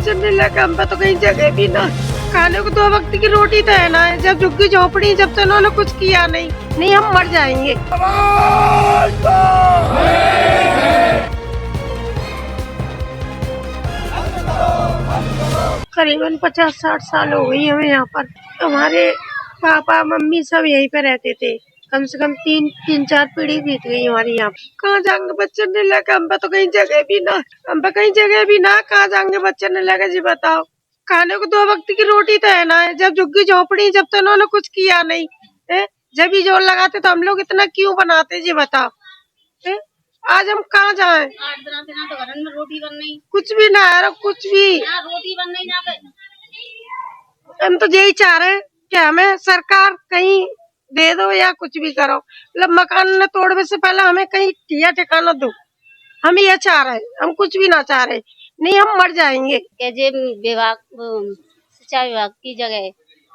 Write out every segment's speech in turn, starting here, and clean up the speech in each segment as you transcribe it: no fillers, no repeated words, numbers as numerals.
बचन नहीं लगा, हम पे तो कहीं जगह भी ना, खाने को 2 वक्त की रोटी तो है ना। जब झुग्गी झोपड़ी, जब तक उन्होंने कुछ किया नहीं हम मर जाएंगे। करीबन 50-60 साल हो गई हमें यहाँ पर। हमारे पापा मम्मी सब यहीं पे रहते थे, कम से कम 3-4 पीढ़ी बीत गई हमारी यहाँ। कहाँ जाएंगे बच्चे नहीं लगे, हम पे तो कहीं जगह भी ना, हम पे कहीं जगह भी ना, कहाँ जाएंगे बच्चे नहीं लगे जी बताओ। खाने को 2 वक्त की रोटी तो है ना। जब झुग्गी झोपड़ी, जब तक उन्होंने कुछ किया नहीं है, जब ही जोर लगाते तो हम लोग इतना क्यों बनाते जी बताओ। आज हम कहाँ जाए, 8 दिन तो घर में रोटी बन नहीं, कुछ भी ना है, कुछ भी रोटी बन नहीं जाते। हम तो यही चाह रहे हैं कि हमें सरकार कहीं दे दो या कुछ भी करो, मतलब मकान न तोड़ने से पहले हमें कहीं ठिया ठिकाना दो। हम ये चाह रहे हैं, हम कुछ भी ना चाह रहे, नहीं हम मर जाएंगे। विभाग, सिंचाई विभाग की जगह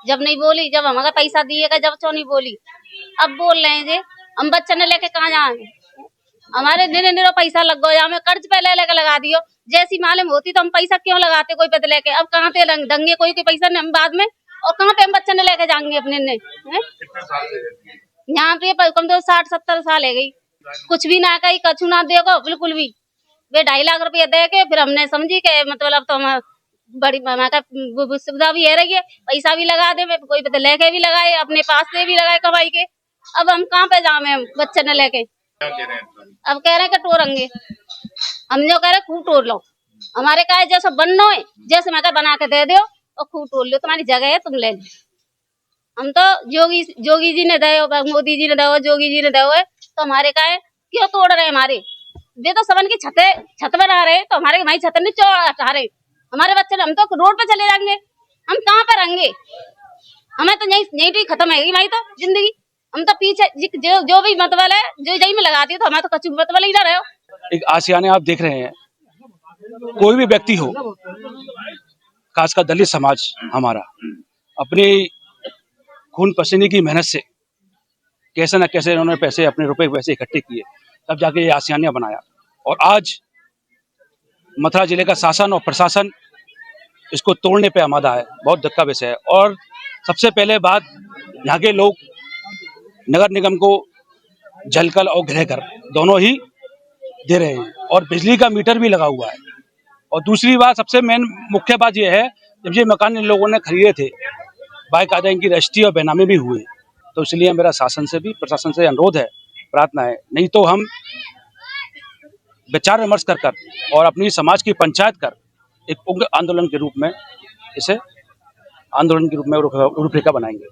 जब नहीं बोली, जब हमारा पैसा दिएगा, जब तो नहीं बोली, अब बोल रहे हैं जे हम बच्चे ने लेके कहाँ जाए। हमारे निरो पैसा लग गया, हमें कर्ज पहले लेके लगा दियो। जैसी मालूम होती तो हम पैसा क्यों लगाते कोई पे लेके। अब कहाँ पे दंगे कोई के पैसा हम बाद में, और कहाँ पे हम बच्चे ने लेके जाएंगे अपने ने। यहाँ पे कम तो 60-70 साल है गई, कुछ भी ना कही, कछु ना देखो बिल्कुल भी। वे 2.5 लाख रुपया दे के फिर हमने समझी के मतलब तो हम बड़ी सुविधा भी है रही है, पैसा भी लगा दे, कोई पे लेके भी लगाए, अपने पास से भी लगाए कमाई के। अब हम कहाँ पे जाए हम बच्चे ने लेके। अब कह रहे हैं कि टोरेंगे, हम जो कह रहे खूब टोर लो। हमारे कहा जैसा बनना है, जैसे मैं बना के दे दो और खूब टोर लो, तुम्हारी जगह है तुम ले लो। हम तो जोगी जी ने दे, मोदी जी ने दे, जोगी जी ने दे, तो हमारे कहा क्यों तोड़ रहे हमारे। वे तो सबन की छत बना रहे, तो हमारे भाई छत नहीं हटा रहे हमारे बच्चे। हम तो रोड पे चले जाएंगे, हम कहाँ पे रहेंगे। हमें तो यही खत्म है भाई तो जिंदगी। हम तो पीछे जो भी मतबल है, जो यही में लगाती है, तो हमारे तो कच्ची मतबल ही ना रहे। एक आशियाने आप देख रहे हैं, कोई भी व्यक्ति हो, खासकर दलित समाज हमारा अपनी खून पसीने की मेहनत से कैसे न कैसे उन्होंने पैसे, अपने रुपए पैसे इकट्ठे किए, तब जाके ये आशियाना बनाया। और आज मथुरा जिले का शासन और प्रशासन इसको तोड़ने पे आमादा है। बहुत दुख का विषय है। और सबसे पहले बात, यहाँ के लोग नगर निगम को जलकर और गृहकर दोनों ही दे रहे हैं, और बिजली का मीटर भी लगा हुआ है। और दूसरी बात, सबसे मेन मुख्य बात यह है, जब ये मकान इन लोगों ने खरीदे थे, बाकायदा इनकी रजिस्ट्री और बेनामी भी हुए, तो इसलिए मेरा शासन से भी, प्रशासन से अनुरोध है, प्रार्थना है, नहीं तो हम विचार विमर्श कर और अपनी समाज की पंचायत कर एक उग्र आंदोलन के रूप में इसे रूपरेखा बनाएंगे।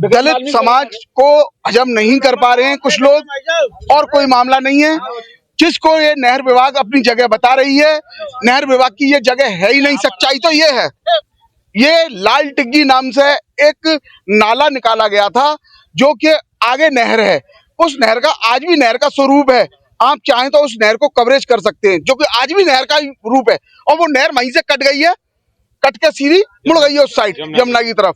दलित समाज को हजम नहीं कर पा रहे हैं कुछ लोग, और कोई मामला नहीं है। जिसको ये नहर विभाग अपनी जगह बता रही है, नहर विभाग की ये जगह है ही नहीं। सच्चाई तो ये है, ये लाल टिग्गी नाम से एक नाला निकाला गया था, जो कि आगे नहर है। उस नहर का आज भी नहर का स्वरूप है। आप चाहें तो उस नहर को कवरेज कर सकते हैं, जो कि आज भी नहर का रूप है। और वो नहर वहीं से कट गई है, कट के सीधी मुड़ गई है उस साइड यमुना की तरफ।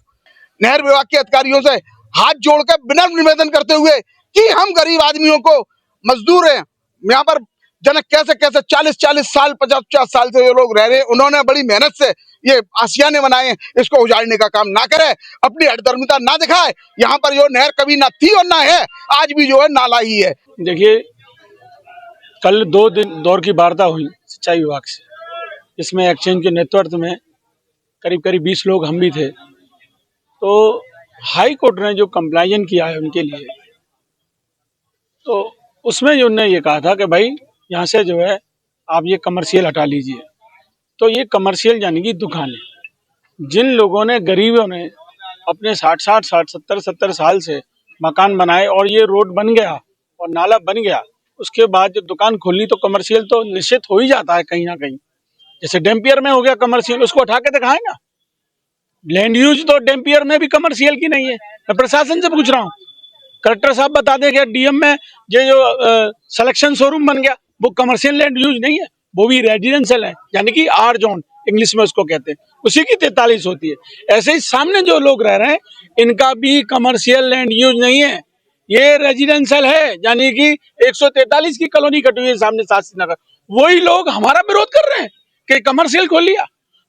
नहर विभाग के अधिकारियों से हाथ जोड़कर विनम्र निवेदन करते हुए कि हम गरीब आदमियों को, मजदूर हैं यहाँ पर, जनक कैसे 40-40 साल 50-50 साल से जो लोग रह रहे हैं, उन्होंने बड़ी मेहनत से ये आशियाने बनाए हैं। इसको उजाड़ने का काम ना करे, अपनी हठधर्मिता ना दिखाए। यहाँ पर जो नहर कभी ना थी और ना है, आज भी जो है नाला ही है। देखिए, कल 2 दौर की वार्ता हुई सिंचाई विभाग से, इसमें एक्सचेंज के नेतृत्व में करीब 20 लोग हम भी थे। तो हाई कोर्ट ने जो कंप्लायन किया है उनके लिए, तो उसमें जो उन्होंने ये कहा था कि भाई यहाँ से जो है आप ये कमर्शियल हटा लीजिए। तो ये कमर्शियल यानी कि दुकानें, जिन लोगों ने, गरीबों ने अपने 60-70 साल से मकान बनाए और ये रोड बन गया और नाला बन गया, उसके बाद जब दुकान खोली तो कमर्शियल तो निश्चित हो ही जाता है कहीं ना कहीं। जैसे डैम्पियर में हो गया कमर्शियल, उसको उठा के दिखाए ना। लैंड यूज तो डैम्पियर में भी कमर्शियल की नहीं है। मैं प्रशासन से पूछ रहा हूँ, कलेक्टर साहब बता दें कि डीएम में ये जो सिलेक्शन शोरूम बन गया, वो कमर्शियल लैंड यूज नहीं है, वो भी रेजिडेंशियल है, यानी कि आर जोन इंग्लिश में उसको कहते हैं, उसी की 43 होती है। ऐसे ही सामने जो लोग रह रहे हैं, इनका भी कमर्शियल लैंड यूज नहीं है, ये रेजिडेंशियल है, यानी कि 143 की कॉलोनी कटी हुई है सामने शास्त्री नगर। वही लोग हमारा विरोध कर रहे हैं कि कमर्शियल खोल लिया।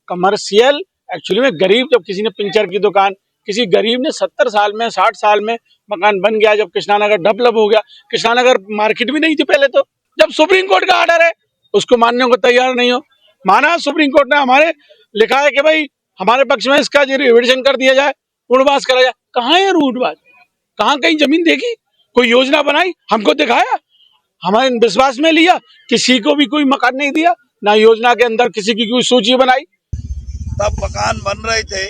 कमर्शियल एक्चुअली में गरीब, जब किसी ने पिंचर की दुकान, किसी गरीब ने 70 साल में 60 साल में मकान बन गया, जब कृष्णानगर डेवलप हो गया, कृष्णानगर मार्केट भी नहीं थी पहले, तो जब सुप्रीम कोर्ट का आर्डर है उसको मानने को तैयार नहीं हो, माना सुप्रीम कोर्ट ने हमारे लिखा है कि भाई हमारे पक्ष में इसका रिविजन कर दिया जाए, रूढ़वास करा जाए। कहाँ है रूढ़वास? कहाँ कहीं जमीन देखी, कोई योजना बनाई, हमको दिखाया, हमारे विश्वास में लिया, किसी को भी कोई मकान नहीं दिया, ना योजना के अंदर किसी की कोई सूची बनाई। तब मकान बन रहे थे,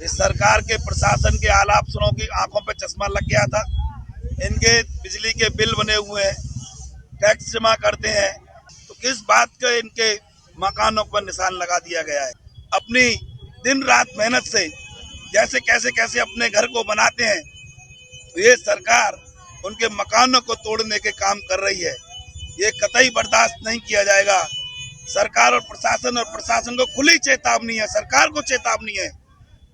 इस सरकार के प्रशासन के आला अफसरों की आंखों पे चश्मा लग गया था। इनके बिजली के बिल बने हुए हैं, टैक्स जमा करते हैं, तो किस बात का इनके मकानों पर निशान लगा दिया गया है। अपनी दिन रात मेहनत से जैसे कैसे अपने घर को बनाते हैं, तो ये सरकार उनके मकानों को तोड़ने के काम कर रही है। ये कतई बर्दाश्त नहीं किया जाएगा। सरकार और प्रशासन को खुली चेतावनी है, सरकार को चेतावनी है,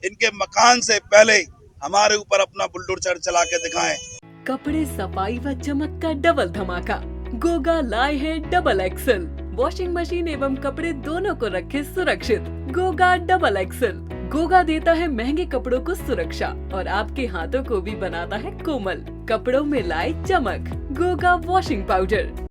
इनके मकान से पहले हमारे ऊपर अपना बुलडोजर चला के दिखाएं। कपड़े सफाई व चमक का डबल धमाका, गोगा लाए है डबल एक्सल। वॉशिंग मशीन एवं कपड़े दोनों को रखे सुरक्षित। Goga double axle. गोगा देता है महंगे कपड़ों को सुरक्षा और आपके हाथों को भी बनाता है कोमल। कपड़ों में लाए चमक। Goga washing powder.